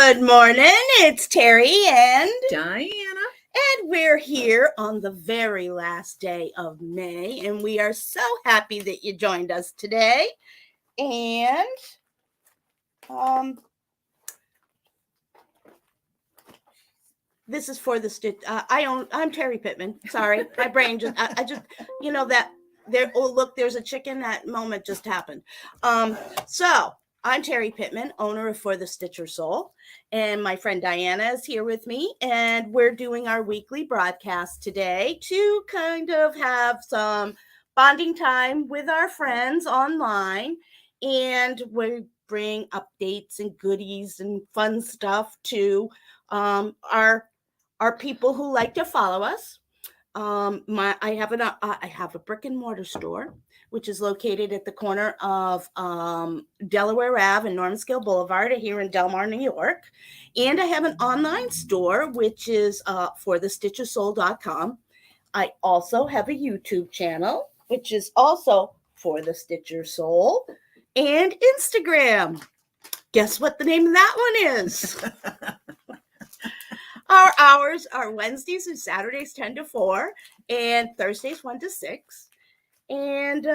Good morning. It's Terri and Diana. we're here on the very last day of May, and we are so happy that you joined us today. And this is for the stitch. I'm Terri Pittman. Sorry, my brain just. I just that there. Oh, look, there's a chicken. That moment just happened. So I'm Terri Pittman, owner of For the Stitcher Soul, and my friend Diana is here with me, and we're doing our weekly broadcast today to kind of have some bonding time with our friends online, and we bring updates and goodies and fun stuff to our people who like to follow us. I have a brick and mortar store, which is located at the corner of Delaware Ave and Normscale Boulevard here in Delmar, New York. And I have an online store, which is forthestitchersoul.com. I also have a YouTube channel, which is also For the Stitcher Soul, and Instagram. Guess what the name of that one is? Our hours are Wednesdays and Saturdays 10 to 4 and Thursdays 1 to 6. And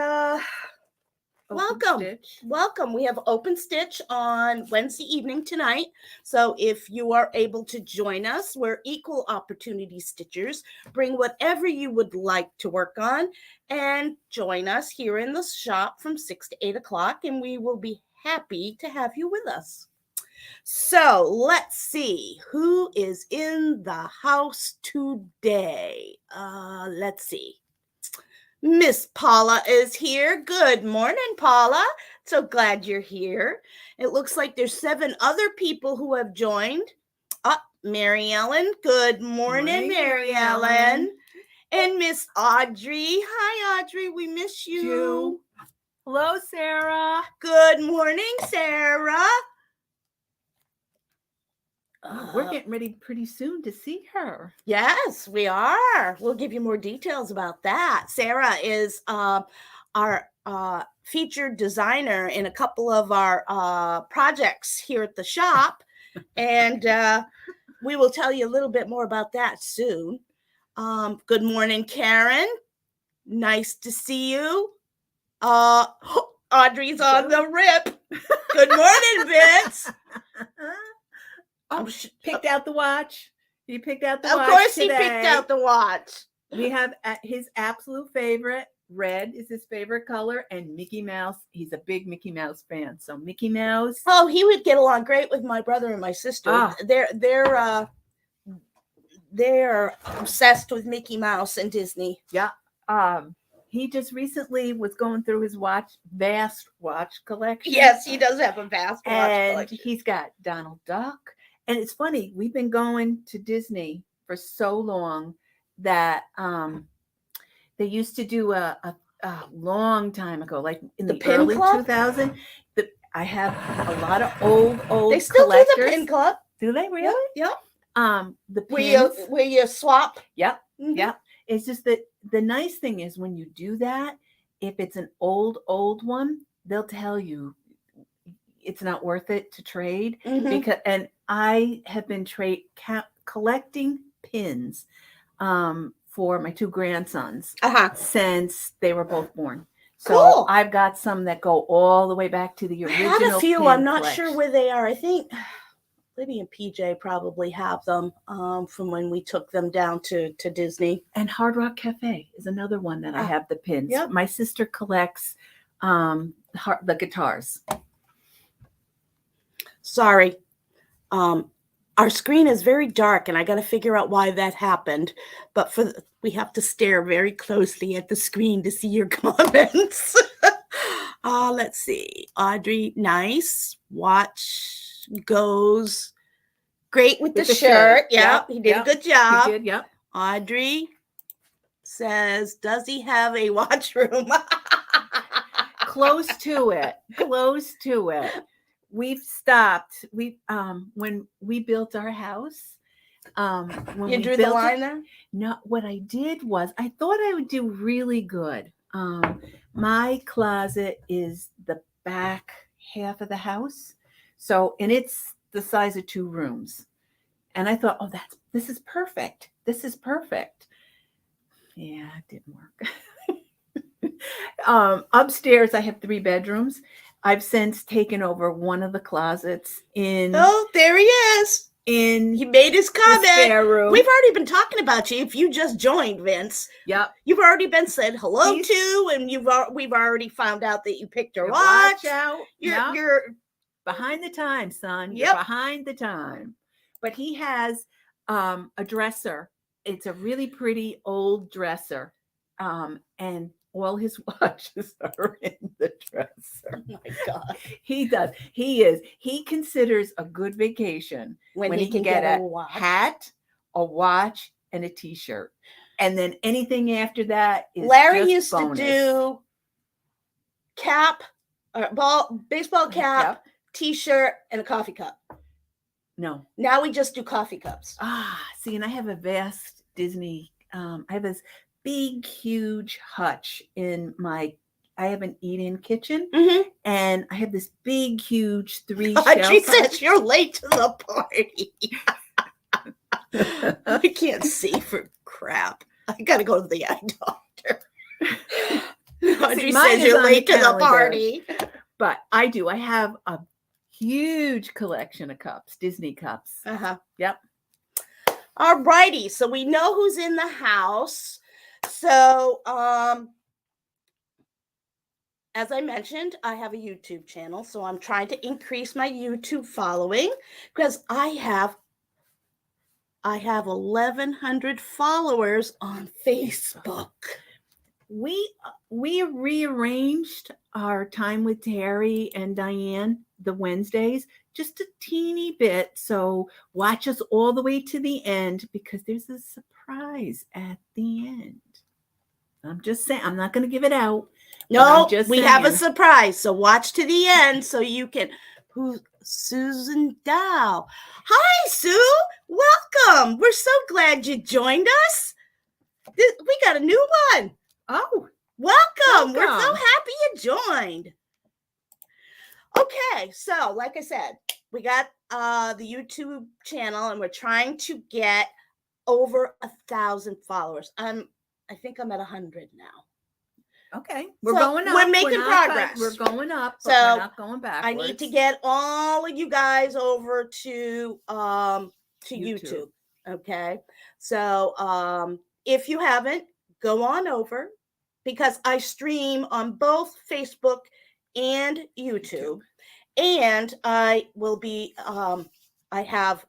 welcome. We have Open Stitch on Wednesday evening tonight. So if you are able to join us, we're equal opportunity stitchers. Bring whatever you would like to work on and join us here in the shop from 6 to 8 o'clock. And we will be happy to have you with us. So let's see who is in the house today. Let's see. Miss Paula is here. Good morning, Paula. So glad you're here. It looks like there's 7 other people who have joined. Mary Ellen. Good morning, Mary Ellen. And Miss Audrey. Hi, Audrey. We miss you. Hello, Sarah. Good morning, Sarah. We're getting ready pretty soon to see her. Yes, we are. We'll give you more details about that. Sarah is our featured designer in a couple of our projects here at the shop. And we will tell you a little bit more about that soon. Good morning, Karen. Nice to see you. Audrey's on the rip. Good morning, Vince. Picked out the watch. He picked out the watch. Of course, today. He picked out the watch. We have his absolute favorite. Red is his favorite color, and Mickey Mouse. He's a big Mickey Mouse fan. So Mickey Mouse. Oh, he would get along great with my brother and my sister. They're obsessed with Mickey Mouse and Disney. Yeah. He just recently was going through his vast watch collection. Yes, he does have a vast watch collection. He's got Donald Duck. And it's funny, we've been going to Disney for so long that they used to do a long time ago, like in the early 2000s. I have a lot of old They still collectors. do the pin club. Do they really? Yep. The pins. Where you swap. Yep. Mm-hmm. Yep. It's just that the nice thing is when you do that, if it's an old one, they'll tell you it's not worth it to trade. Mm-hmm. And I have been collecting pins for my 2 grandsons since they were both born. So cool. I've got some that go all the way back to the original. I have a few. I'm not collection. sure where they are. I think Libby and PJ probably have them from when we took them down to Disney. And Hard Rock Cafe is another one that I have the pins. Yep. My sister collects the guitars. Sorry. Our screen is very dark, and I got to figure out why that happened. But we have to stare very closely at the screen to see your comments. Let's see. Audrey, nice. Watch goes great with the shirt. Yep, he did a good job. He did, yep. Audrey says, does he have a watch room? Close to it. We've stopped. When we built our house, when you drew the line there? No, what I did was I thought I would do really good. My closet is the back half of the house. So, and it's the size of 2 rooms. And I thought, oh, this is perfect. This is perfect. Yeah, it didn't work. Upstairs, I have 3 bedrooms. I've since taken over one of the closets in Oh, there he is. in He made his the comment. spare room. We've already been talking about you. If you just joined, Vince, Yep. you've already been said hello He's- to, and we've already found out that you picked your Watch watch. out. Yep. You're Behind the time, son. Yep. You're behind the time. But he has a dresser. It's a really pretty old dresser. And all his watches are in the dresser. oh my God. He does. He considers a good vacation when he can get a watch. hat, a watch, and a t-shirt. And then anything after that is Larry just used bonus. to do cap, baseball cap, Yep. t-shirt, and a coffee cup. No. Now we just do coffee cups. See, and I have a vast Disney, I have this big, huge hutch in I have an eat-in kitchen, Mm-hmm. and I have this big, huge 3 God, shelf. she says you're late to the party. I can't see for crap. I gotta go to the eye doctor. Audrey mine says is you're on the late to the calendar. party. But I do. I have a huge collection of cups, Disney cups. Uh-huh. Yep. All righty. So we know who's in the house. So as I mentioned, I have a YouTube channel. So I'm trying to increase my YouTube following because I have 1,100 followers on Facebook. We rearranged our time with Terri and Diane, the Wednesdays, just a teeny bit. So watch us all the way to the end because there's a surprise at the end. I'm just saying, I'm not going to give it out. No, just we have a saying. surprise. So watch to the end so you can. Who's Susan Dow? Hi, Sue. Welcome. We're so glad you joined us. We got a new one. Oh, welcome. We're so welcome. happy you joined. Okay, so like I said, we got the YouTube channel, and we're trying to get over 1,000 followers. I think I'm at 100 now. Okay, we're So, going up. we're making progress. We're going up, but So, we're not going backwards. I need to get all of you guys over to YouTube. Okay, so if you haven't, go on over because I stream on both Facebook and YouTube. And I will be I have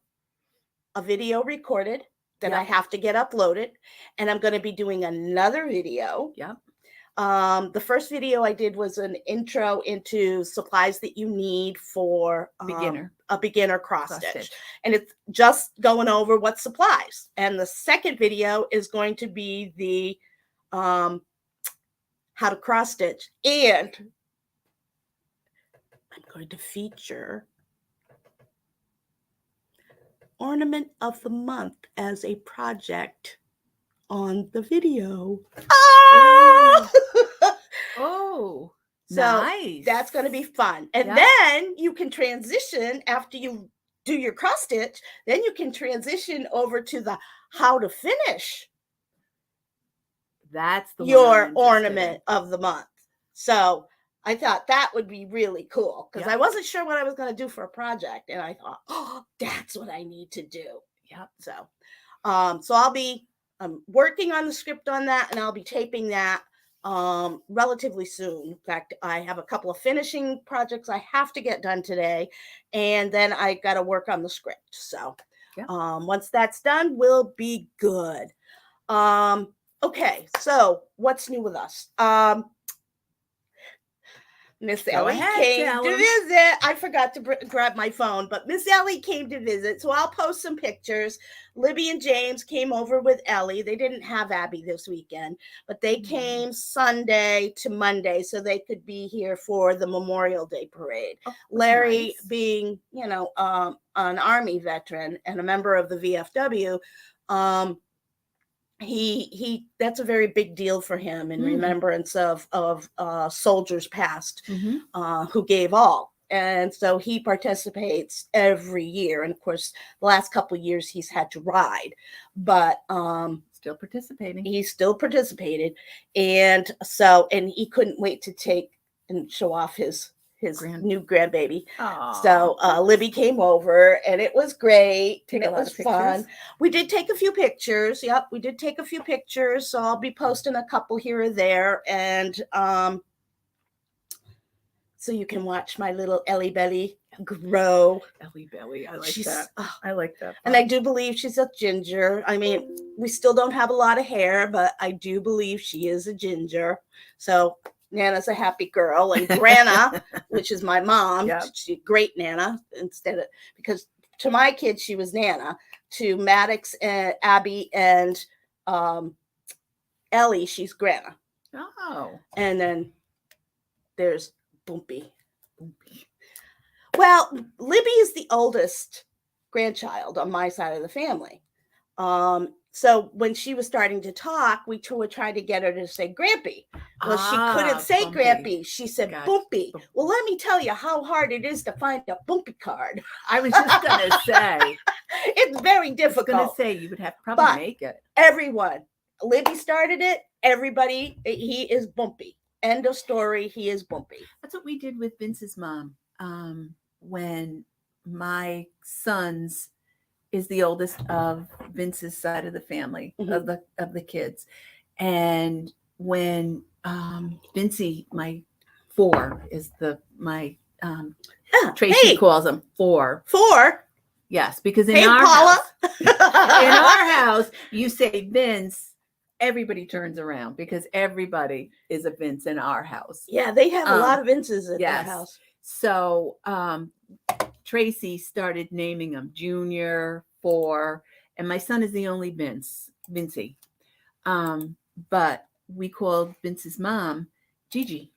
a video recorded that I have to get uploaded, and I'm going to be doing another video. Yep. The first video I did was an intro into supplies that you need for a beginner cross stitch. And it's just going over what supplies. And the second video is going to be the how to cross stitch. And I'm going to feature Ornament of the Month as a project on the video. Oh, so nice. That's going to be fun. And then you can transition after you do your cross stitch. Then you can transition over to the how to finish. That's your ornament of the month. So I thought that would be really cool because I wasn't sure what I was going to do for a project, and I thought, oh, that's what I need to do. Yep. So, so I'll be working on the script on that, and I'll be taping that relatively soon. In fact, I have a couple of finishing projects I have to get done today, and then I got to work on the script. So, once that's done, we'll be good. Okay, so what's new with us? Miss Ellie came to visit. I forgot to grab my phone, but Miss Ellie came to visit, so I'll post some pictures. Libby and James came over with Ellie. They didn't have Abby this weekend, but they came Sunday to Monday so they could be here for the Memorial Day parade. Oh, Larry, being, an Army veteran and a member of the VFW, he that's a very big deal for him in remembrance of soldiers past who gave all. and so he participates every year. And of course, the last couple of years he's had to ride, but Still participating. he still participated, and he couldn't wait to take and show off his new grandbaby. So Libby came over, and it was great. Take and it was fun. We did take a few pictures. Yep, we did take a few pictures. So I'll be posting a couple here or there, and so you can watch my little Ellie Belly grow. Ellie Belly, I like that. I like that. And I do believe she's a ginger. I mean, we still don't have a lot of hair, but I do believe she is a ginger. So Nana's a happy girl, and Grana, which is my mom, she's great Nana, because to my kids she was Nana, to Maddox and Abby and Ellie, she's Grana. Oh. And then there's Bumpy. Well, Libby is the oldest grandchild on my side of the family. So when she was starting to talk, we would try to get her to say Grampy. Well, she couldn't say Bumpy. Grampy. She said Bumpy. Well, let me tell you how hard it is to find a Bumpy card. I was just going to say. It's very difficult. I was going to say, you would have to probably make it. Everyone. Libby started it. Everybody, he is Bumpy. End of story. He is Bumpy. That's what we did with Vince's mom. When my son's is the oldest of Vince's side of the family, of the kids, and when Vincey, my 4 is Tracy calls him 4. Yes, because in our house, you say Vince, everybody turns around because everybody is a Vince in our house. Yeah, they have a lot of Vinces in their house. So Tracy started naming them Junior, 4, and my son is the only Vincey. But we called Vince's mom Gigi,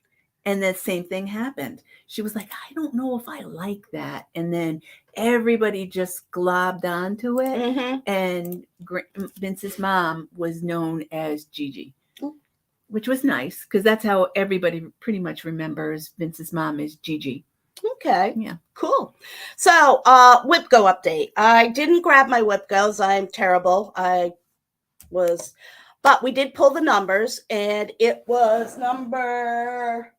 and the same thing happened. She was like, I don't know if I like that. And then everybody just globbed onto it. And Vince's mom was known as Gigi, which was nice because that's how everybody pretty much remembers Vince's mom is Gigi. Okay. Yeah. Cool. So, WIPGO update. I didn't grab my WIPGOs. I'm terrible. But we did pull the numbers, and it was number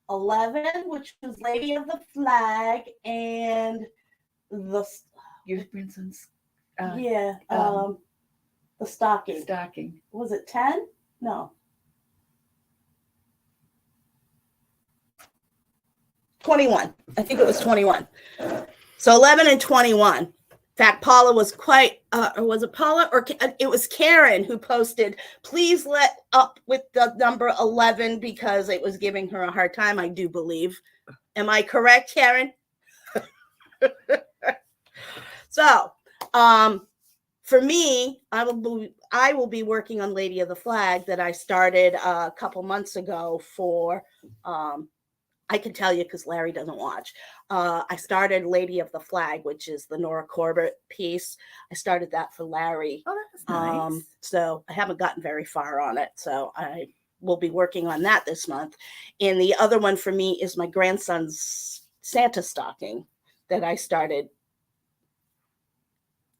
11, which was Lady of the Flag, and your grandson's the stocking. Stocking. Was it 10? No. 21. I think it was 21. So 11 and 21. In fact, Paula was or was it Paula? Or it was Karen who posted, please let up with the number 11 because it was giving her a hard time, I do believe. Am I correct, Karen? So, for me, I will be working on Lady of the Flag that I started a couple months ago for I can tell you because Larry doesn't watch. I started Lady of the Flag, which is the Nora Corbett piece. I started that for Larry. Oh, that's nice. So I haven't gotten very far on it. So I will be working on that this month. And the other one for me is my grandson's Santa stocking that I started.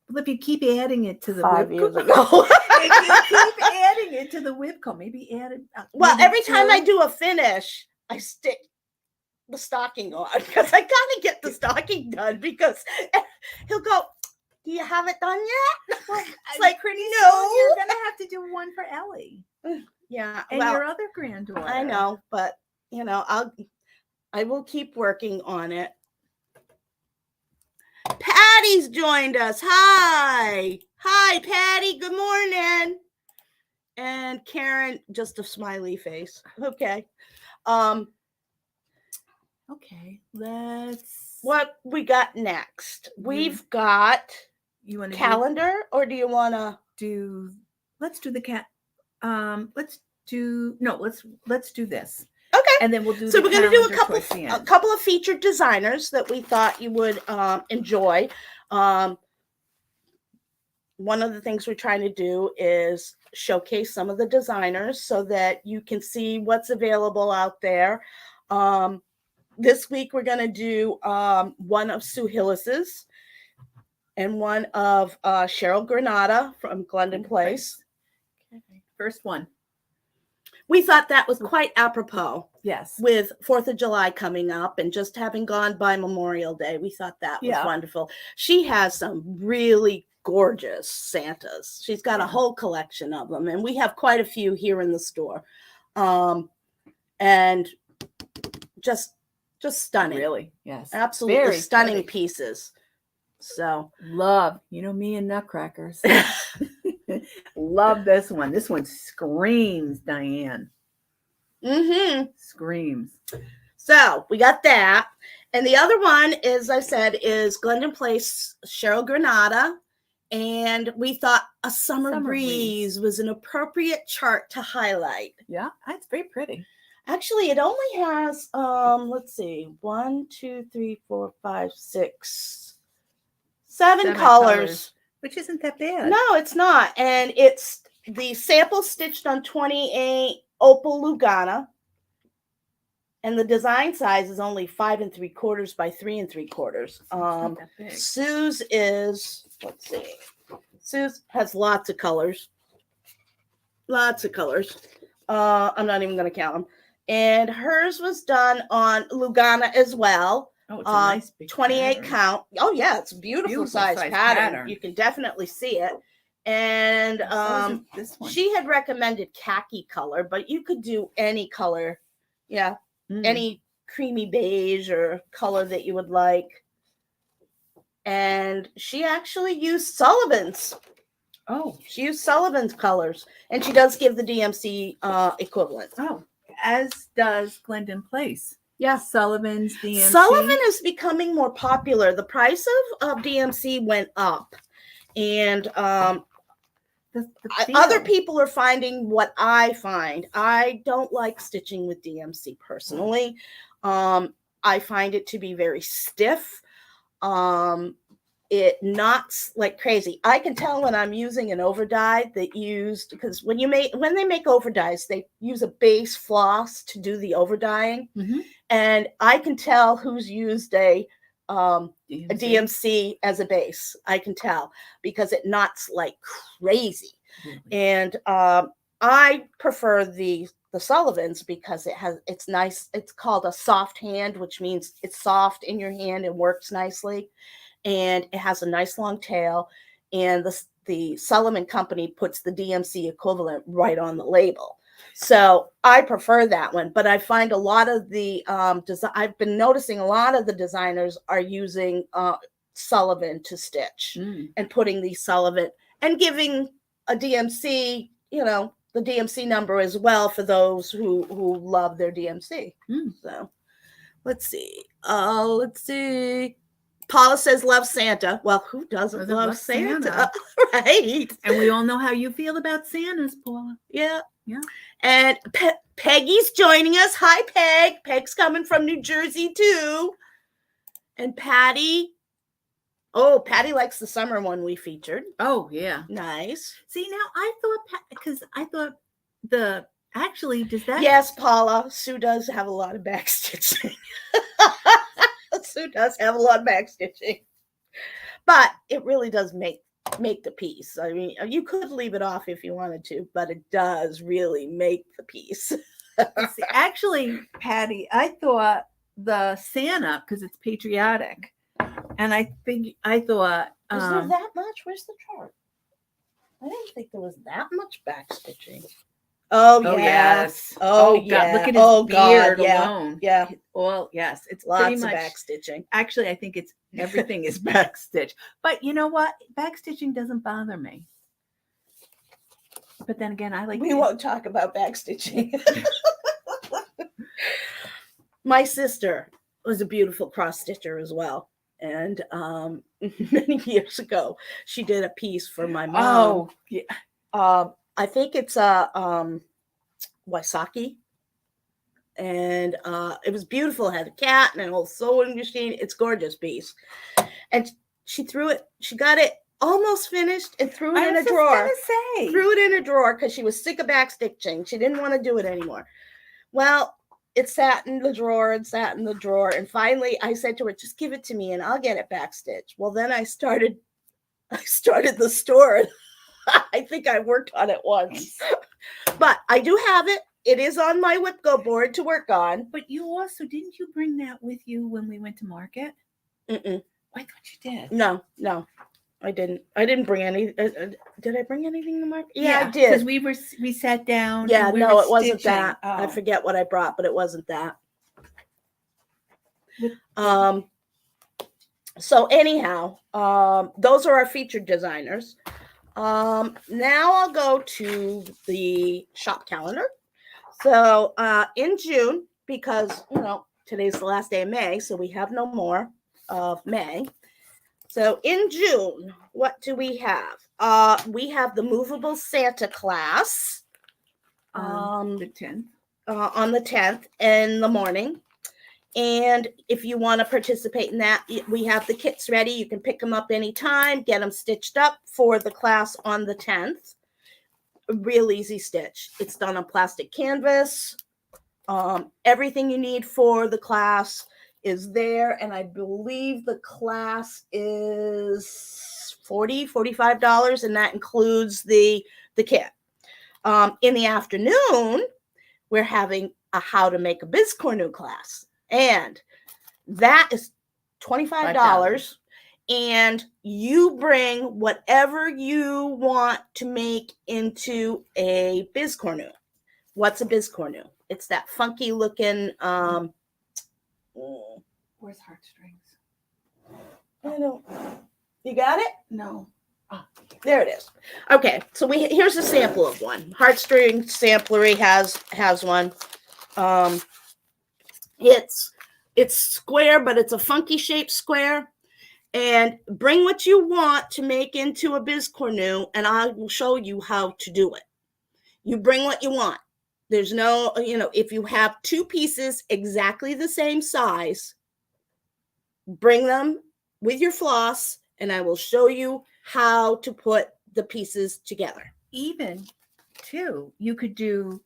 Well, if you keep adding it to the 5 years ago. If you keep adding it to the WIPGO, maybe add it. Well, every time I do a finish, I stick the stocking on because I gotta get the stocking done because he'll go, do you have it done yet? Well, it's like, pretty no. Soon you're gonna have to do one for Ellie. Yeah. And your other granddaughter. I know, but I will keep working on it. Patty's joined us. Hi, Patty. Good morning. And Karen, just a smiley face. Okay. Okay, what we got next. We've got you want calendar, or do you want to do? Let's do the let's do this. Okay, and then we'll do. So we're going to do a couple of featured designers that we thought you would enjoy. One of the things we're trying to do is showcase some of the designers so that you can see what's available out there. This week we're going to do one of Sue Hillis's and one of Cheryl Granata from Glendon Place. Okay. First one. We thought that was quite apropos. Yes. With 4th of July coming up and just having gone by Memorial Day, we thought that was wonderful. She has some really gorgeous Santas. She's got a whole collection of them, and we have quite a few here in the store. And just stunning. Really? Yes. Absolutely Very stunning pretty. Pieces. So love, me and Nutcrackers. Love this one. This one screams Diane. Screams. So we got that. And the other one, as I said, is Glendon Place Cheryl Granata. And we thought a summer breeze was an appropriate chart to highlight. Yeah, it's very pretty. Actually, it only has, let's see, 1, 2, 3, 4, 5, 6, 7 colors. Which isn't that bad. No, it's not. And it's the sample stitched on 28 Opal Lugana. And the design size is only 5 3/4 by 3 3/4. Sue's is, let's see. Sue's has lots of colors. Lots of colors. I'm not even going to count them. And hers was done on Lugana as well. Oh, it's a nice big 28 pattern. count. Oh, yeah, it's a beautiful size pattern. You can definitely see it. And this one. She had recommended khaki color, but you could do any color. Yeah, any creamy beige or color that you would like. And she actually used Sullivan's. Oh. She used Sullivan's colors. And she does give the DMC equivalent. Oh, as does Glendon Place. Yeah. Sullivan's DMC. Sullivan is becoming more popular. The price of DMC went up. And other people are finding what I find. I don't like stitching with DMC personally. I find it to be very stiff. It knots like crazy. I can tell when I'm using an overdye that used, because when they make overdyes, they use a base floss to do the overdyeing. And I can tell who's used a DMC as a base. I can tell because it knots like crazy. And I prefer the Sullivan's because it's nice. It's called a soft hand, which means it's soft in your hand and works nicely. And it has a nice long tail. And the Sullivan company puts the DMC equivalent right on the label. So I prefer that one, but I find a lot of the I've been noticing a lot of the designers are using Sullivan to stitch and putting the Sullivan and giving a DMC, the DMC number as well for those who love their DMC. So let's see. Paula says love Santa. Well, who doesn't love Santa? Right. And we all know how you feel about Santas, Paula. Yeah. And Peggy's joining us. Hi, Peg. Peg's coming from New Jersey too. And Patty. Oh, Patty likes the summer one we featured. Oh, yeah. Nice. See, now I thought does that? Yes, Paula. Sue does have a lot of back stitching. Sue does have a lot of back stitching. But it really does make the piece. I mean, you could leave it off if you wanted to, but it does really make the piece. See, actually, Patty, I thought the Santa, because it's patriotic, and I thought is there that much? Where's the chart? I didn't think there was that much back stitching. Oh yes. Oh yeah. God, look at his beard alone. Yeah. Well, yes, it's lots pretty of much back stitching. Actually, I think it's everything is back stitch. But you know what? Back stitching doesn't bother me. But then again, we won't talk about back stitching. My sister was a beautiful cross stitcher as well. And many years ago, she did a piece for my mom. Oh, yeah. I think it's a Waisaki, and it was beautiful. It had a cat and an old sewing machine. It's a gorgeous piece. And she threw it. She got it almost finished and threw it in a drawer. Threw it in a drawer because she was sick of back stitching. She didn't want to do it anymore. Well, it sat in the drawer and sat in the drawer. And finally I said to her, just give it to me and I'll get it backstitched. Well, then I started the store. I think I worked on it once, but I do have it. It is on my whip-go board to work on. But you also, didn't you bring that with you when we went to market? Mm-mm. I thought you did. No, I didn't. I didn't bring any. Did I bring anything to market? Yeah, I Because did. we sat down. Yeah, and we no, were it wasn't stitching. that. I Oh. forget what I brought, but it wasn't that. With- So anyhow, those are our featured designers. Now I'll go to the shop calendar. So in June, because today's the last day of May, so we have no more of May. So in June, what do we have? We have the movable Santa class the 10th. on the 10th in the morning. And if you want to participate in that, we have the kits ready. You can pick them up anytime, get them stitched up for the class on the 10th. A real easy stitch. It's done on plastic canvas. Everything you need for the class is there. And I believe the class is $45, and that includes the kit. In the afternoon, we're having a how to make a Bizcornu class. And that is $25. And you bring whatever you want to make into a Bizcornu. What's a Bizcornu? It's that funky looking. Where's heartstrings? I don't. You got it? No. Oh, there it is. Okay, so here's a sample of one. Heartstring Samplery has one. It's square, but it's a funky shaped square. And bring what you want to make into a Bizcornu, and I will show you how to do it. You bring what you want. There's no, if you have two pieces exactly the same size, bring them with your floss, and I will show you how to put the pieces together. Even, too, you could do,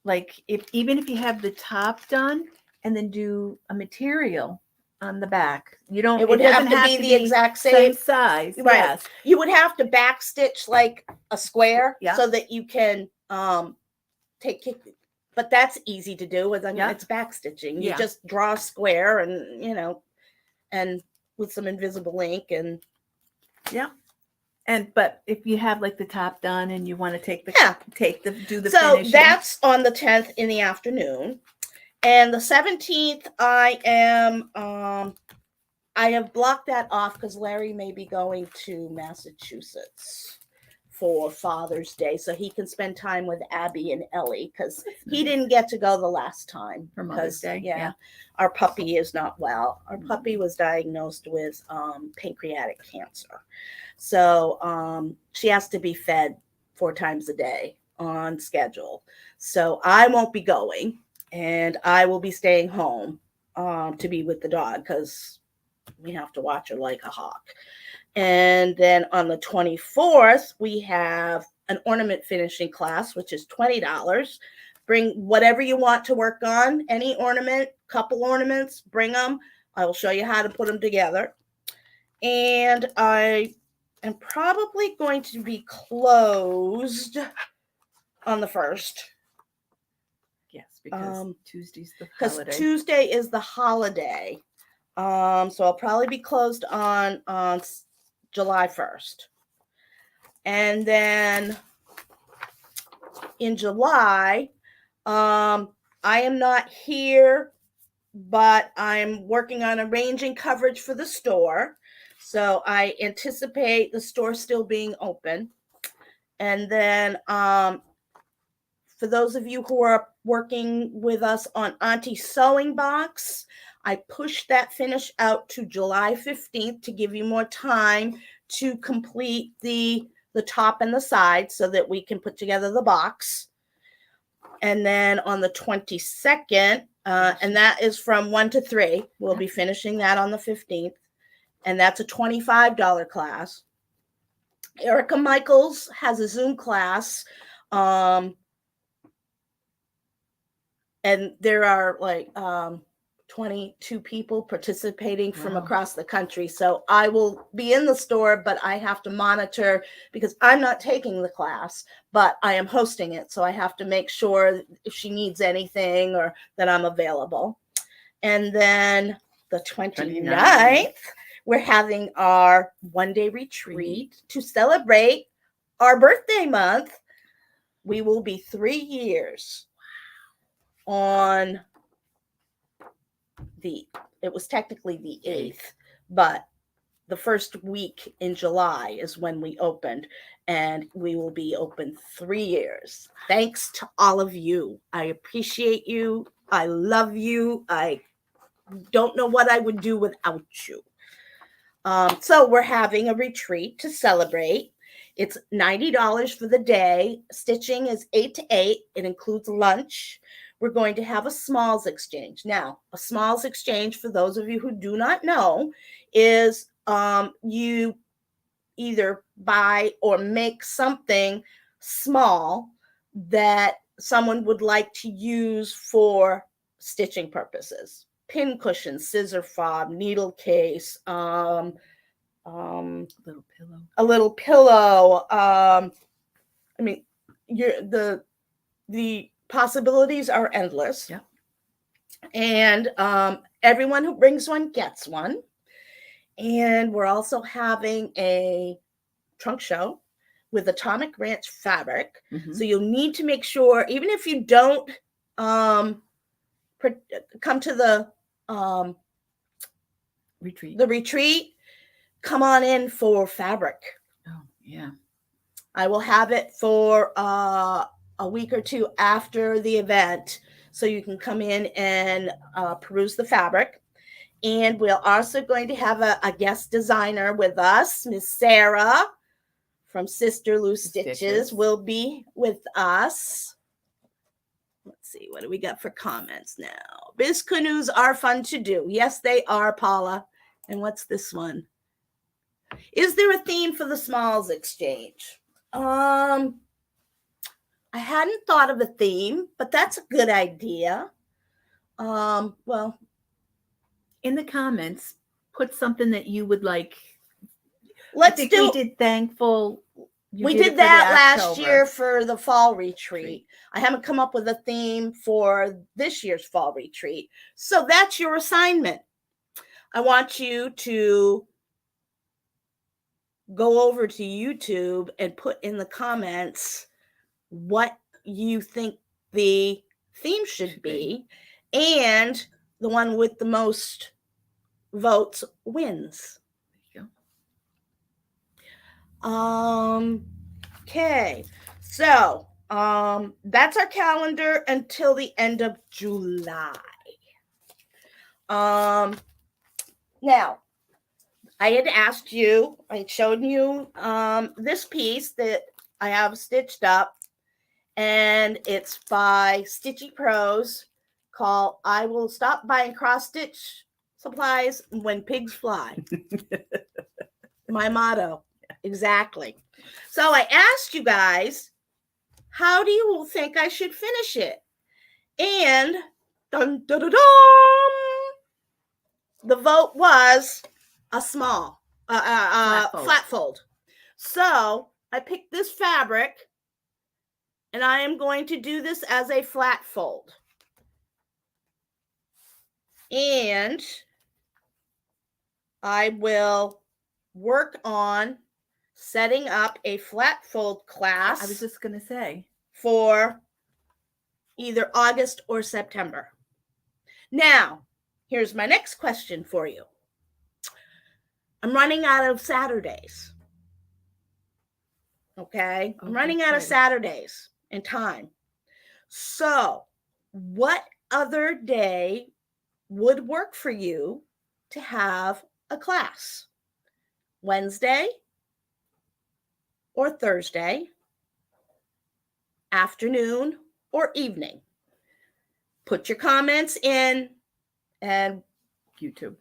like, even if you have the top done, and then do a material on the back. You don't. It would have to be the exact same size. Right. Yes. You would have to back stitch like a square, Yeah. so that you can take. But that's easy to do. It's back stitching. You just draw a square, and and with some invisible ink, and but if you have like the top done and you want to do the so finishing. that's on the 10th in the afternoon. And the 17th, I have blocked that off because Larry may be going to Massachusetts for Father's Day, so he can spend time with Abby and Ellie, because he didn't get to go the last time For Mother's Day. Yeah, our puppy is not well. Our puppy was diagnosed with pancreatic cancer, so she has to be fed 4 times a day on schedule. So I won't be going. And I will be staying home to be with the dog, because we have to watch her like a hawk. And then on the 24th, we have an ornament finishing class, which is $20. Bring whatever you want to work on, any ornament, couple ornaments, bring them. I will show you how to put them together. And I am probably going to be closed on the 1st. Yes, because Tuesday's the Because holiday. Tuesday is the holiday. So I'll probably be closed on July 1st. And then in July, I am not here, but I'm working on arranging coverage for the store. So I anticipate the store still being open. And then for those of you who are working with us on Auntie Sewing Box, I pushed that finish out to July 15th to give you more time to complete the top and the side, so that we can put together the box. And then on the 22nd, and that is from 1 to 3, we'll be finishing that on the 15th. And that's a $25 class. Erica Michaels has a Zoom class. and there are like 22 people participating from Wow. across the country. So I will be in the store, but I have to monitor because I'm not taking the class, but I am hosting it. So I have to make sure if she needs anything or that I'm available. And then the 29th, we're having our one-day retreat to celebrate our birthday month. We will be 3 years on it was technically the 8th, but the first week in July is when we opened, and we will be open 3 years. Thanks to all of you. I appreciate you. I love you. I don't know what I would do without you. So we're having a retreat to celebrate. It's $90 for the day. Stitching is 8 to 8. It includes lunch. We're going to have a smalls exchange. Now, a smalls exchange, for those of you who do not know, is you either buy or make something small that someone would like to use for stitching purposes. Pin cushion, scissor fob, needle case, little pillow. a little pillow. I mean, the possibilities are endless. Yep. And everyone who brings one gets one. And we're also having a trunk show with Atomic Ranch fabric. Mhm. So you'll need to make sure, even if you don't come to the retreat, come on in for fabric. Oh, yeah. I will have it for a week or two after the event, so you can come in and peruse the fabric. And we're also going to have a guest designer with us. Miss Sarah from Sister Lou Stitches will be with us. Let's see, what do we got for comments now? Biz canoes are fun to do. Yes, they are, Paula. And what's this one? Is there a theme for the smalls exchange? I hadn't thought of a theme, but that's a good idea. Well, in the comments, put something that you would like. We did thankful. We did that last year for the fall retreat. I haven't come up with a theme for this year's fall retreat. So that's your assignment. I want you to go over to YouTube and put in the comments what you think the theme should be. And the one with the most votes wins. There you go. Okay. So, that's our calendar until the end of July. Now, I had asked you, I had shown you this piece that I have stitched up, and it's by Stitchy Pros, called I Will Stop Buying Cross Stitch Supplies When Pigs Fly. My motto. Exactly. So I asked you guys, how do you think I should finish it? And dun, dun, dun, dun, the vote was a small, flat fold. So I picked this fabric, and I am going to do this as a flat fold. And I will work on setting up a flat fold class. I was just going to say. For either August or September. Now, here's my next question for you. I'm running out of Saturdays. Okay? I'm running out of Saturdays and time. So, what other day would work for you to have a class? Wednesday or Thursday, afternoon or evening? Put your comments in, and YouTube,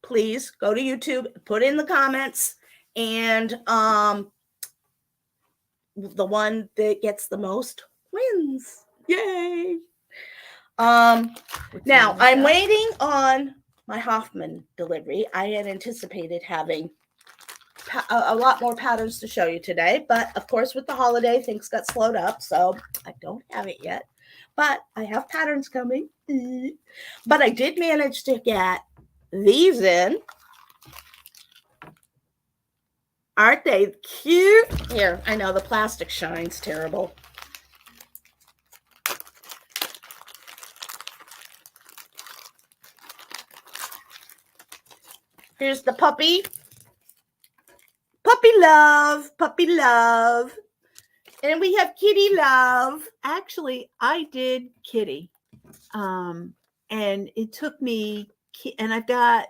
please go to YouTube, put in the comments, and the one that gets the most wins. Yay. What's Now wrong with I'm that? waiting on my Hoffman delivery. I had anticipated having a lot more patterns to show you today, but of course with the holiday things got slowed up, so I don't have it yet. But I have patterns coming. But I did manage to get these in. Aren't they cute? Here, I know the plastic shines terrible. Here's the puppy. Puppy love, puppy love. And we have kitty love. Actually, I did Kitty. And it took me, and I've got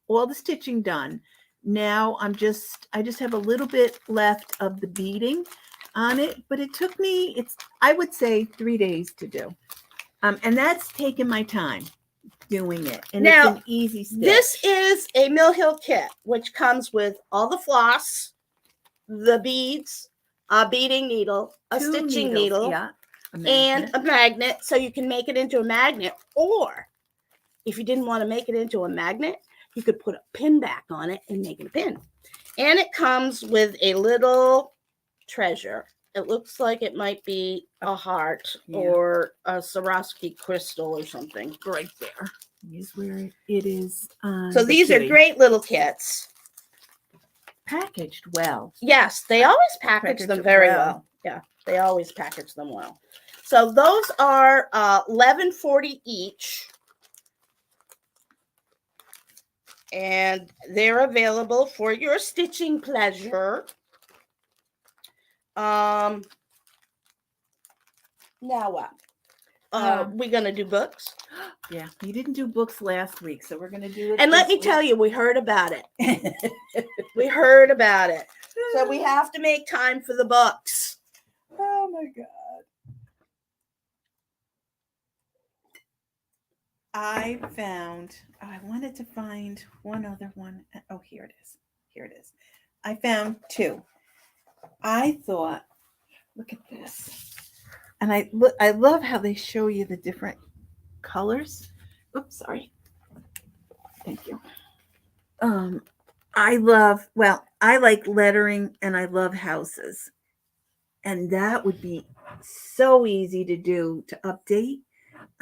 all the stitching done. Now I just have a little bit left of the beading on it, but it took me, I would say 3 days to do. And that's taken my time doing it. And Now, it's an easy stitch. This is a Mill Hill kit, which comes with all the floss, the beads, a beading needle, a 2 stitching needles, needle, yeah, and a magnet, so you can make it into a magnet. Or if you didn't want to make it into a magnet, you could put a pin back on it and make it a pin. And it comes with a little treasure. It looks like it might be a heart or a Swarovski crystal or something. right there. Is where it is. So these are great little kits. Packaged well. Yes, they always package them very well. Yeah, they always package them well. So those are $11.40 each. And they're available for your stitching pleasure. Now what? We're gonna do books. Yeah, you didn't do books last week, so we're gonna do it. And let me tell you, we heard about it. We heard about it. So we have to make time for the books. Oh my God. I wanted to find one other one. Oh, here it is. Here it is. I found 2. I thought, look at this. And I love how they show you the different colors. Oops, sorry. Thank you. I like lettering and I love houses. And that would be so easy to do, to update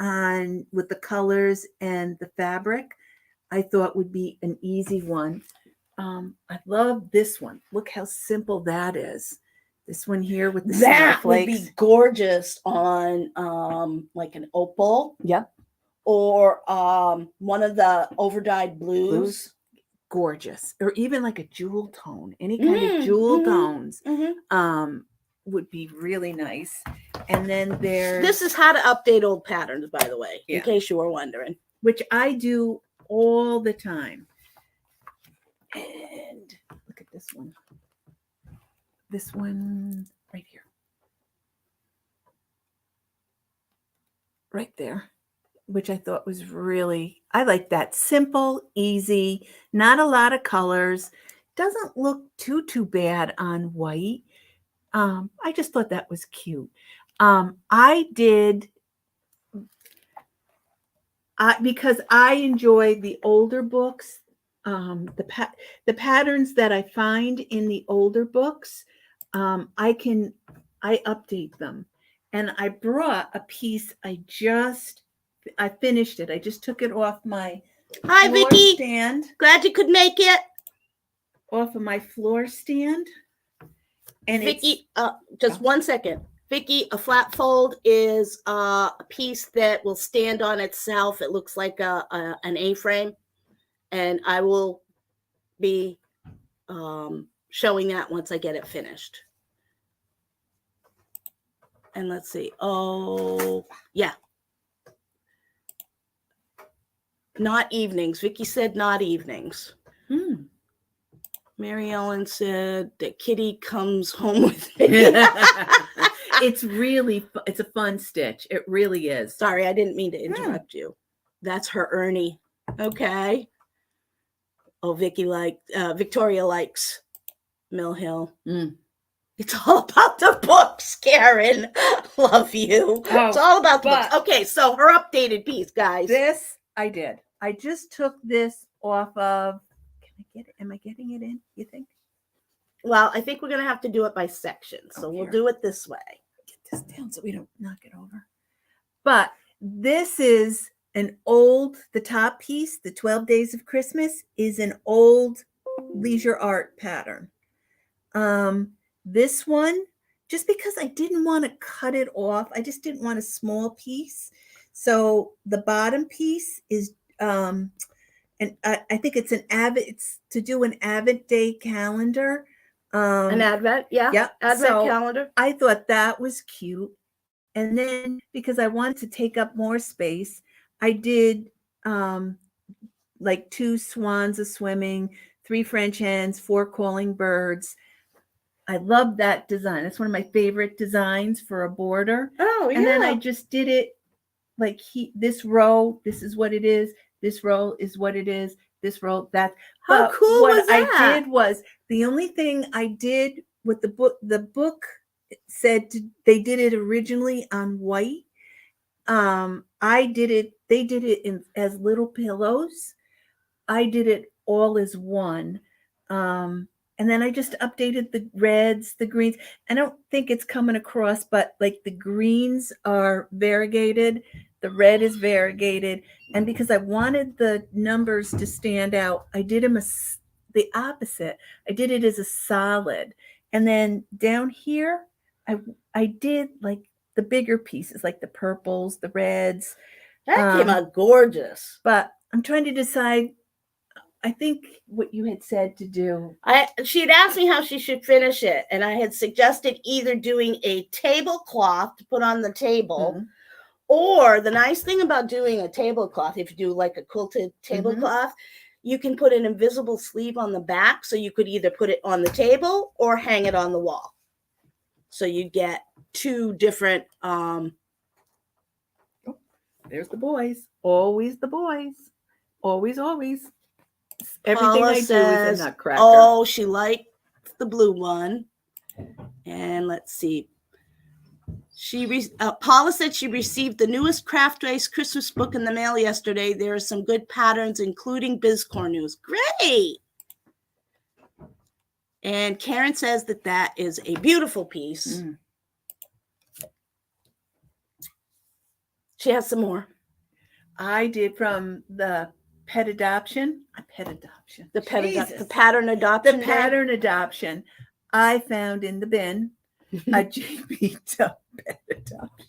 on with the colors and the fabric. I thought would be an easy one. I love this one. Look how simple that is. This one here with the that would snowflakes. be gorgeous on like an opal. Yep. Or one of the overdyed blues. Gorgeous. Or even like a jewel tone. Any kind of jewel tones would be really nice. And then this is how to update old patterns, by the way, in case you were wondering. Which I do all the time. And look at this one. This one right here. Right there. Which I thought was really, I like that. Simple, easy, not a lot of colors. Doesn't look too bad on white. I just thought that was cute. Because I enjoy the older books, the patterns that I find in the older books, I update them. And I brought a piece, I finished it. I just took it off my Hi, floor Vicki. stand. Glad you could make it. Off of my floor stand. And Vicki, just 1 second. Vicki, a flat fold is a piece that will stand on itself. It looks like an A-frame. And I will be showing that once I get it finished. And let's see. Oh, yeah. Not evenings. Vicki said not evenings. Mary Ellen said that Kitty comes home with me. It's a fun stitch. It really is. Sorry, I didn't mean to interrupt you. That's her Ernie. Okay. Oh, Victoria likes Mill Hill. It's all about the books, Karen. Love you. It's all about the books. but- Okay, so her updated piece, guys. This I did. I just took this off of. Can I get it? Am I getting it in? You think? Well, I think we're going to have to do it by section. So we'll here. do it this way. Get this down so we don't knock it over. But this is the top piece, the 12 Days of Christmas, is an old leisure art pattern. This one, just because I didn't want to cut it off, I just didn't want a small piece. So the bottom piece is, and I think it's it's to do an Advent Day calendar. An Advent, yeah. Yep. Advent So calendar. I thought that was cute. And then because I wanted to take up more space, I did like 2 swans a swimming, 3 French hens, 4 calling birds. I love that design. It's one of my favorite designs for a border. Oh, yeah. And then I just did it like this row, this is what it is. This row is what it is. This row, that. How But cool what was that? I did was, the only thing I did with the book said they did it originally on white. They did it as little pillows. I did it all as one. And then I just updated the reds, the greens. I don't think it's coming across, but like the greens are variegated, the red is variegated. And because I wanted the numbers to stand out, I did them the opposite. I did it as a solid. And then down here, I did like the bigger pieces, like the purples, the reds. That came out gorgeous. But I'm trying to decide. I think what you had said to do. She had asked me how she should finish it, and I had suggested either doing a tablecloth to put on the table, Mm-hmm. or the nice thing about doing a tablecloth, if you do like a quilted tablecloth, you can put an invisible sleeve on the back, so you could either put it on the table or hang it on the wall. So you get 2 different. There's the boys. Always the boys. Always, always. Everything Paula I do says, is a nutcracker. oh, she liked the blue one. And let's see. Paula said she received the newest Craft Race Christmas book in the mail yesterday. There are some good patterns, including BizCore news. Great. And Karen says that is a beautiful piece. Mm. She has some more. I did from the pet adoption. The pattern adoption. The pattern adoption. I found in the bin a JBW pet adoption.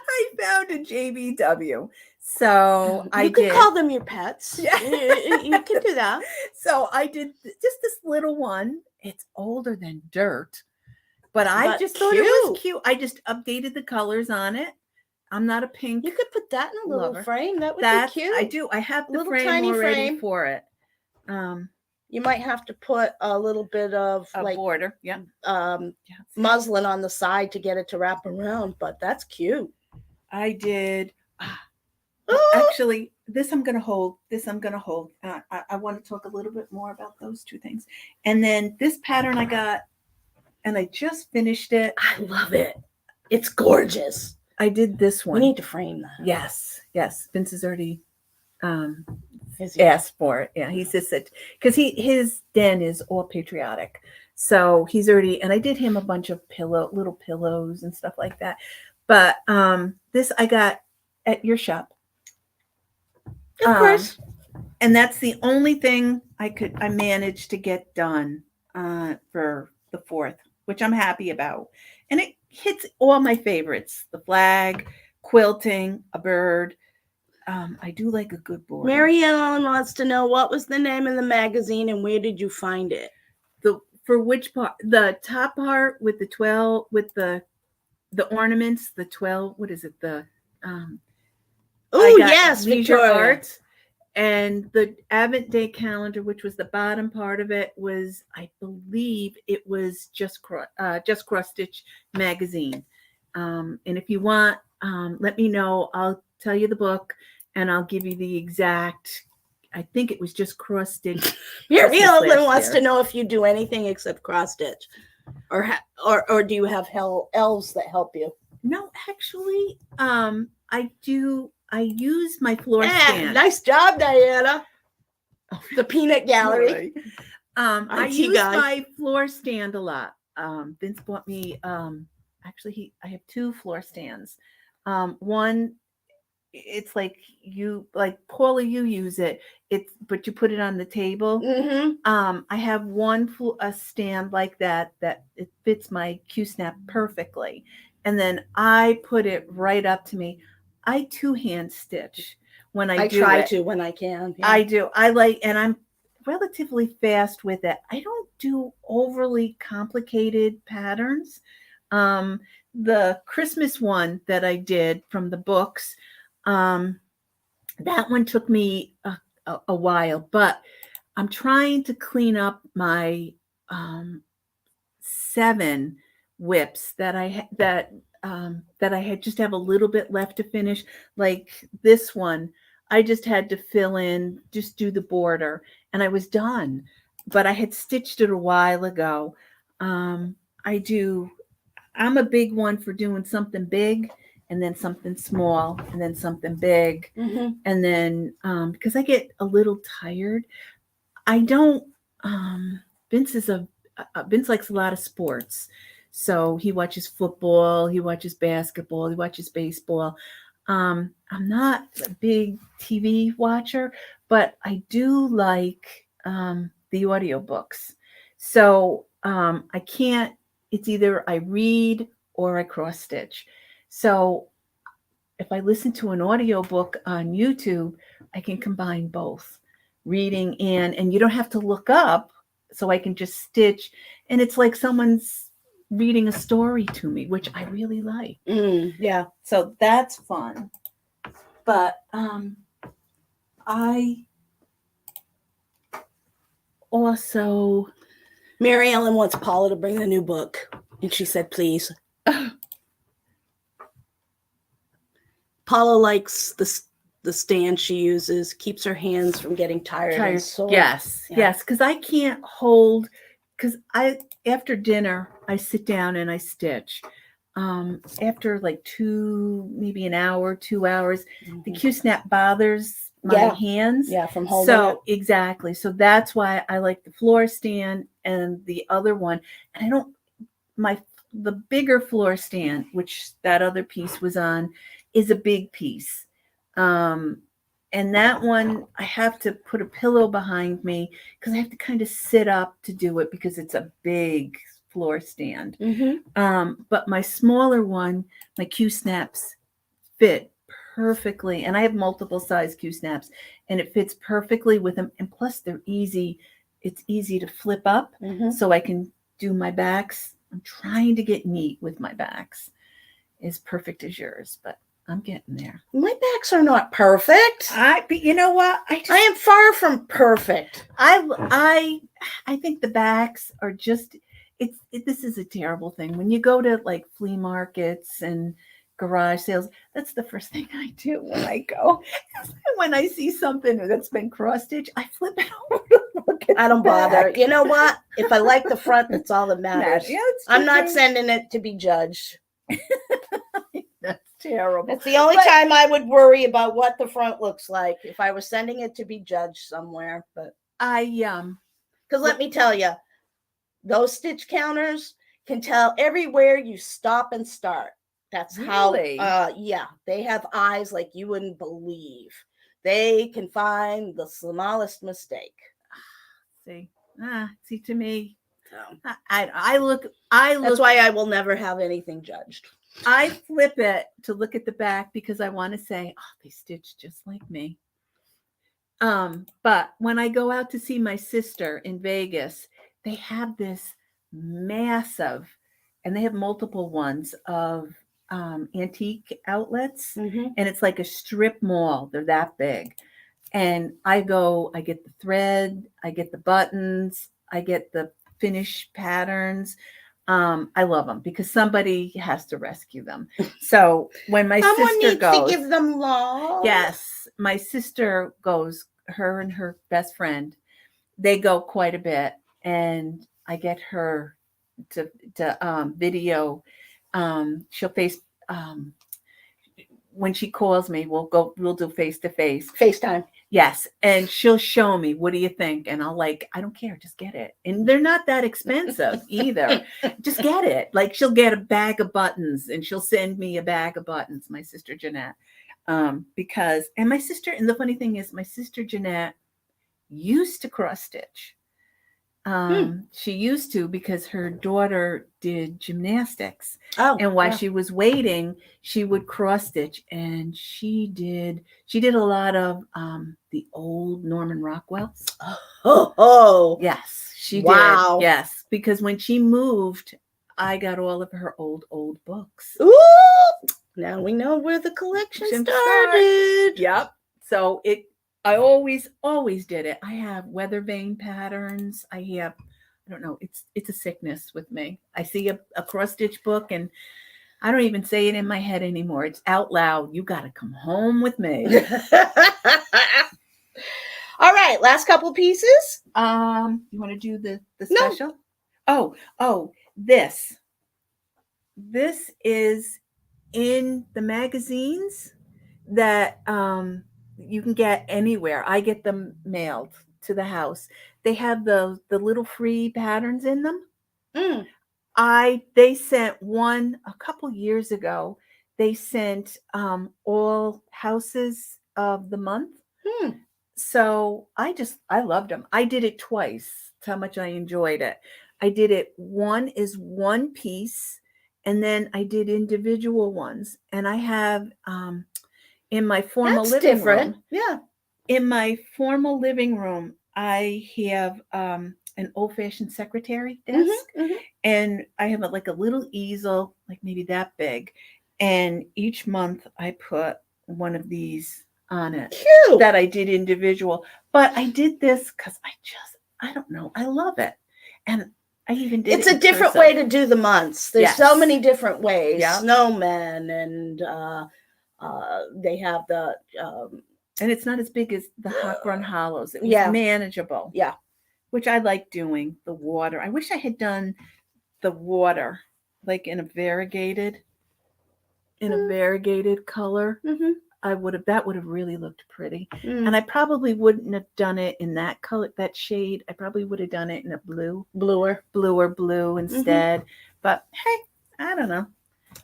I found a JBW. So you can call them your pets. Yeah. You can do that. So I did just this little one. It's older than dirt, but I just thought it was cute. I just updated the colors on it. I'm not a pink. You could put that in a little lover. frame. That would be cute. I do. I have the little frame tiny already frame. for it. You might have to put a little bit of A like border. Yeah. Muslin on the side to get it to wrap around, but that's cute. I did. Actually, this I'm going to hold. I want to talk a little bit more about those 2 things. And then this pattern I got, and I just finished it. I love it. It's gorgeous. I did this one. We need to frame that. Yes. Vince has already asked for it. Yeah, he says that because his den is all patriotic. So he's already, and I did him a bunch of little pillows and stuff like that. But this I got at your shop. Of course. And that's the only thing I managed to get done for the 4th, which I'm happy about. And it hits all my favorites: the flag, quilting, a bird. I do like a good border. Mary Ellen wants to know, what was the name of the magazine and where did you find it? For which part? The top part with the 12, with the ornaments, the 12, what is it? Oh, yes, Leisure Victoria. Arts. And the Advent Day calendar, which was the bottom part of it, was, I believe it was Just Cross Stitch magazine. And if you want, let me know. I'll tell you the book and I'll give you the exact. I think it was just Cross Stitch. Mary Ellen wants to know if you do anything except cross stitch. or do you have elves that help you? No, actually, I do. I use my floor stand. Nice job, Diana. Oh, The peanut gallery. Right. I IT use guy. my floor stand a lot. Vince bought me. Actually, I have 2 floor stands. One, it's like Paula, you use it. But you put it on the table. Mm-hmm. I have a stand like that it fits my Q-snap perfectly, and then I put it right up to me. I 2-hand stitch when I do try it. to when I can. Yeah. I do. And I'm relatively fast with it. I don't do overly complicated patterns. Um, the Christmas one that I did from the books, that one took me a while, but I'm trying to clean up my 7 whips that I had just have a little bit left to finish. Like this one, I just had to fill in, just do the border, and I was done. But I had stitched it a while ago. Um, I do. I'm a big one for doing something big, and then something small, and then something big, Mm-hmm. and then because I get a little tired. I don't. Vince is Vince likes a lot of sports, so he watches football, he watches basketball, he watches baseball. I'm not a big TV watcher, but I do like the audiobooks. So I can't. It's either I read or I cross stitch. So if I listen to an audiobook on YouTube, I can combine both reading and you don't have to look up, so I can just stitch, and it's like someone's reading a story to me, which I really like. Yeah. So that's fun. But I also Mary Ellen wants Paula to bring the new book, and she said, please. Paula likes the stand she uses, keeps her hands from getting tired and sore. Yes, because I can't hold, because after dinner I sit down and I stitch. After like maybe an hour, 2 hours, the Q-snap bothers my hands. Yeah, from holding it. So exactly. So that's why I like the floor stand and the other one. And I don't the bigger floor stand, which that other piece was on, is a big piece. And that one, I have to put a pillow behind me because I have to kind of sit up to do it because it's a big floor stand. Mm-hmm. But my smaller one, my Q-snaps fit perfectly. And I have multiple size Q-snaps, and it fits perfectly with them. And plus, they're easy. It's easy to flip up, so I can do my backs. I'm trying to get neat with my backs. As perfect as yours, but I'm getting there. My backs are not perfect. But you know what? I am far from perfect. I think the backs are just. This is a terrible thing when you go to like flea markets and garage sales. That's the first thing I do when I go. When I see something that's been cross stitched, I flip it over to look at. I don't bother. You know what? If I like the front, that's all that matters. Yeah, I'm not sending it to be judged. That's terrible. That's the only time I would worry about what the front looks like if I was sending it to be judged somewhere. But because let me tell you, those stitch counters can tell everywhere you stop and start. That's really? How. Yeah, they have eyes like you wouldn't believe. They can find the smallest mistake. See, to me, no. I look. That's why I will never have anything judged. I flip it to look at the back because I want to say, oh, they stitched just like me. But when I go out to see my sister in Vegas, they have this massive, and they have multiple ones of antique outlets, and it's like a strip mall. They're that big. And I get the thread, I get the buttons, I get the finish patterns. I love them because somebody has to rescue them. So when my sister goes, to give them love. Yes, my sister goes. Her and her best friend, they go quite a bit, and I get her video. She'll face when she calls me. We'll do face to face. FaceTime. Yes, and she'll show me, what do you think? And I'll like, I don't care, just get it. And they're not that expensive either. Just get it. Like, she'll get a bag of buttons and she'll send me a bag of buttons, my sister Jeanette. And the funny thing is, my sister Jeanette used to cross stitch. She used to, because her daughter did gymnastics. And while she was waiting, she would cross stitch, and she did a lot of the old Norman Rockwells. Oh, yes, she wow. did. Yes, because when she moved, I got all of her old books. Ooh, now we know where the collection started. Yep. So I always did it. I have weather vane patterns. I don't know. It's a sickness with me. I see a cross stitch book and I don't even say it in my head anymore. It's out loud. You got to come home with me. All right. Last couple pieces. You want to do the special? No. Oh, this is in the magazines that, you can get anywhere. I get them mailed to the house. They have the little free patterns in them. They sent one a couple years ago. They sent all houses of the month. So I loved them. I did it twice. That's how much I enjoyed it. I did it. One is one piece, and then I did individual ones. And I have in my formal living room. Yeah. In my formal living room, I have an old-fashioned secretary desk, and I have a little easel, like maybe that big. And each month I put one of these on it. Cute. That I did individual. But I did this because I don't know, I love it. And I even did it's a different way to do the months. There's so many different ways. Yep. Snowmen and they have the and it's not as big as the Hot Run Hollows. It was manageable. Yeah. Which I like doing. The water. I wish I had done the water like in a variegated color. That would have really looked pretty. And I probably wouldn't have done it in that color, that shade. I probably would have done it in a bluer blue instead. But hey, I don't know.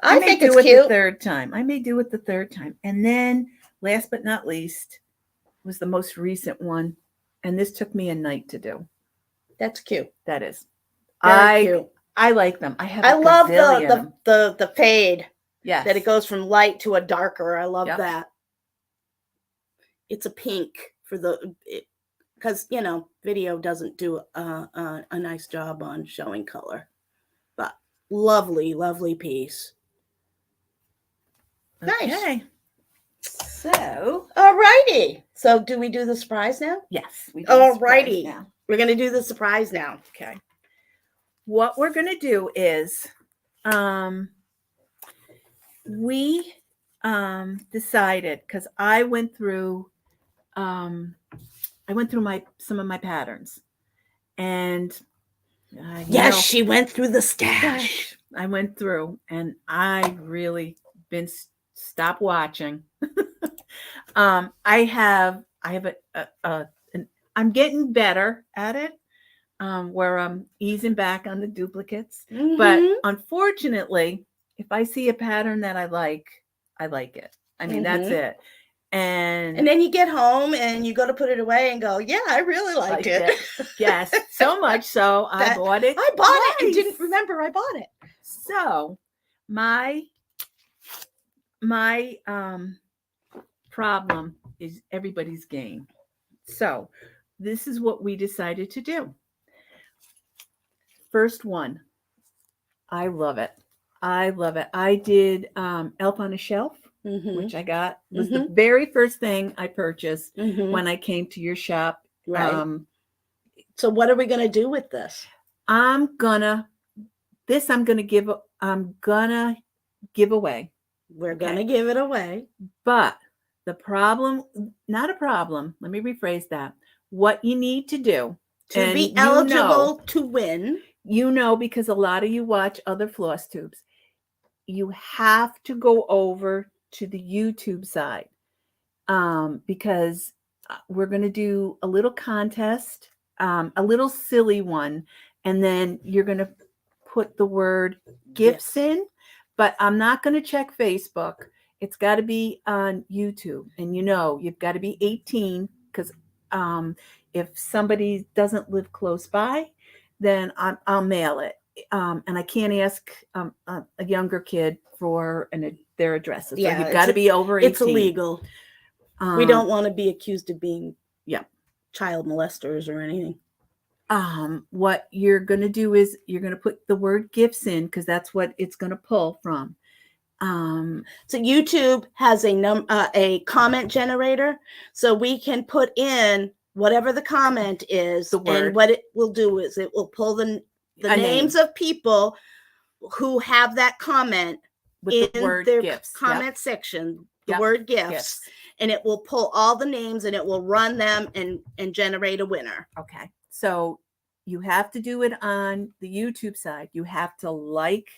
I may think do it's it cute. the third time. I may do it the third time. And then last but not least was the most recent one. And this took me a night to do. That's cute. That is. Very cute. I like them. I love the fade. Yes. That it goes from light to a darker. I love that. It's a pink for because video doesn't do a nice job on showing color. But lovely, lovely piece. Okay. Nice. So, alrighty. So, do we do the surprise now? Yes. We do alrighty. Now. We're going to do the surprise now. Okay. What we're going to do is, we decided, because I went through some of my patterns, and yes, she went through the stash. I went through, and I really been stop watching. I have I'm getting better at it, where I'm easing back on the duplicates. But unfortunately, if I see a pattern that I like it. I mean, that's it. And then you get home and you go to put it away and go, yeah, I really liked it. Yes, so much so I bought it. I bought it and didn't remember I bought it. So my problem is everybody's game. So this is what we decided to do. First one. I love it. I did Elf on a Shelf, which I got. It was the very first thing I purchased when I came to your shop. Right. So what are we going to do with this? I'm gonna give away. We're going to give it away. But not a problem. Let me rephrase that. What you need to do to be eligible to win because a lot of you watch other floss tubes, you have to go over to the YouTube side, because we're going to do a little contest, a little silly one, and then you're going to put the word gifts in, but I'm not going to check Facebook. It's got to be on YouTube, and you've got to be 18, because if somebody doesn't live close by, then I'll mail it. And I can't ask a younger kid for their addresses. So you've got to be over 18. It's illegal. We don't want to be accused of being child molesters or anything. What you're going to do is you're going to put the word gifts in, because that's what it's going to pull from. So YouTube has a comment generator, so we can put in whatever the comment is, and what it will do is it will pull the names of people who have that comment with the word their gifts. comment section, the word gifts, and it will pull all the names and it will run them and generate a winner. Okay, so you have to do it on the YouTube side. You have to like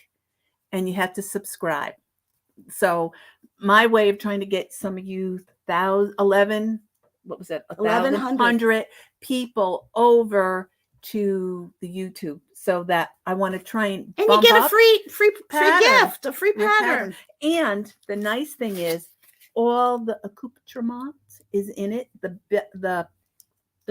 and you have to subscribe. So my way of trying to get some of you 1,100 people over to the YouTube, so that I want to try and you get a free gift, a free pattern. And the nice thing is, all the accoutrements is in it. The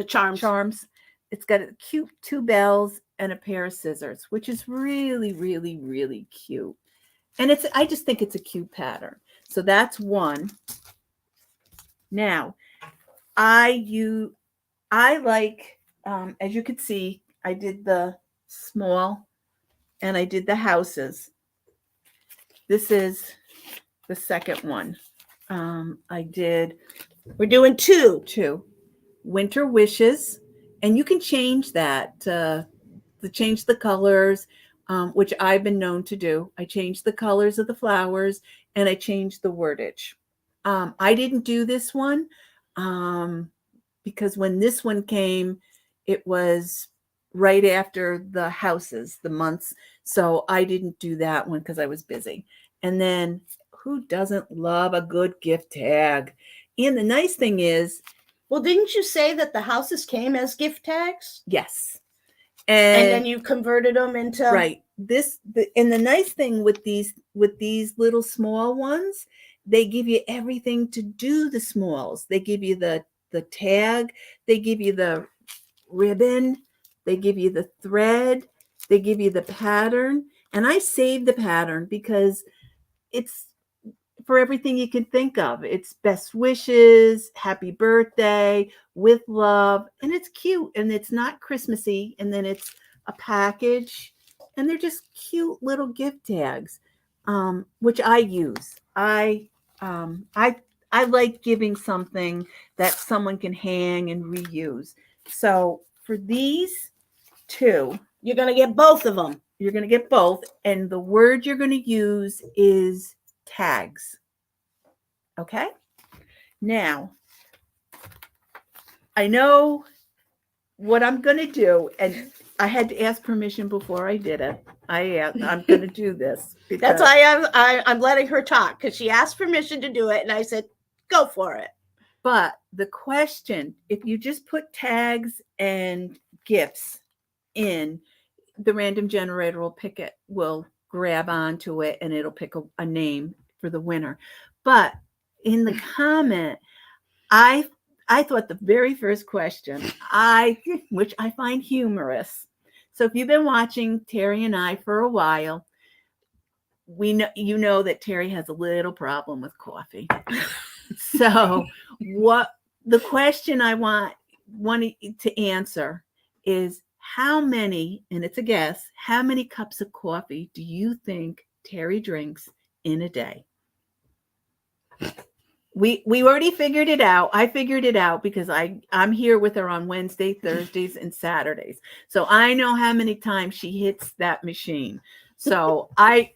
charms. It's got a cute 2 bells and a pair of scissors, which is really, really, really cute. And I just think it's a cute pattern. So that's one. Now, I like, as you can see, I did the small and I did the houses. This is the second one. We're doing two winter wishes, and you can change that to change the colors, which I've been known to do. I changed the colors of the flowers and I changed the wordage. I didn't do this one because when this one came, it was right after the houses, the months. So I didn't do that one because I was busy. And then who doesn't love a good gift tag? And the nice thing is, well, didn't you say that the houses came as gift tags? Yes. And then you converted them into right. And the nice thing with these little small ones, they give you everything to do the smalls. They give you the tag, they give you the ribbon, they give you the thread, they give you the pattern. And I saved the pattern because it's for everything you can think of. It's best wishes, happy birthday, with love, and it's cute, and it's not Christmassy, and then it's a package, and they're just cute little gift tags, which I use. I like giving something that someone can hang and reuse. So for these two, you're going to get both of them. You're going to get both, and the word you're going to use is tags. Okay. Now, I know what I'm going to do, and I had to ask permission before I did it. I'm going to do this. That's why I'm letting her talk, because she asked permission to do it, and I said, go for it. But the question, if you just put tags and gifts in, the random generator will grab onto it, and it'll pick a name for the winner. But in the comment, I thought the very first question, which I find humorous. So if you've been watching Terri and I for a while, you know that Terri has a little problem with coffee. So the question I wanted to answer is, how many, and it's a guess, how many cups of coffee do you think Terri drinks in a day? We already figured it out. I figured it out because I'm here with her on Wednesday, Thursdays, and Saturdays. So I know how many times she hits that machine. So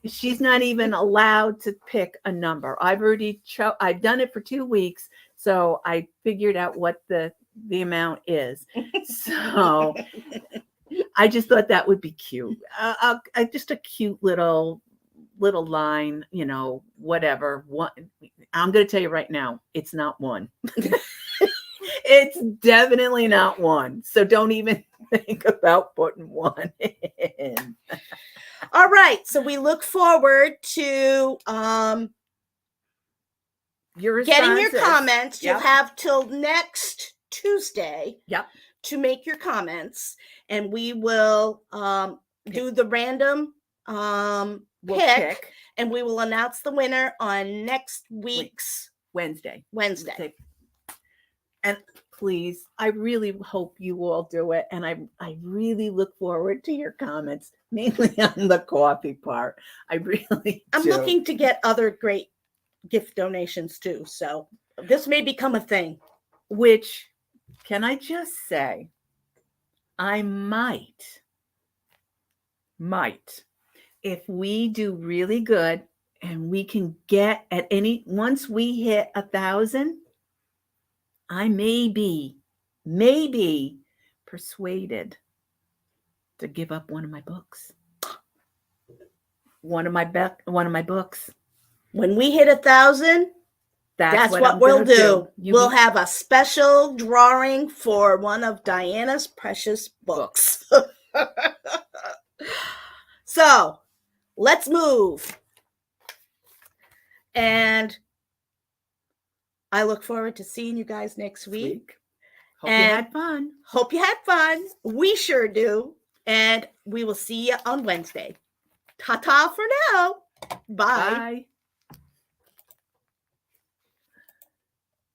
she's not even allowed to pick a number. I've done it for 2 weeks. So I figured out what the amount is. So I just thought that would be cute. Just a cute little line, whatever. One, I'm going to tell you right now, it's not one. It's definitely not one. So don't even think about putting one in. All right. So we look forward to Your getting your responses. comments. Yep. You'll have till next Tuesday Yep. to make your comments, and we will do the random We'll pick, and we will announce the winner on next week's Wednesday. And please, I really hope you all do it. And I really look forward to your comments, mainly on the coffee part. I'm looking to get other great gift donations too. So this may become a thing. Which, can I just say, I might, if we do really good and we can get once we hit 1,000, I may be persuaded to give up one of my books. One of my books. When we hit 1,000, that's what we'll do. We'll have a special drawing for one of Diana's precious books. So let's move. And I look forward to seeing you guys next week. Hope you had fun. Hope you had fun. We sure do. And we will see you on Wednesday. Ta-ta for now. Bye. Bye.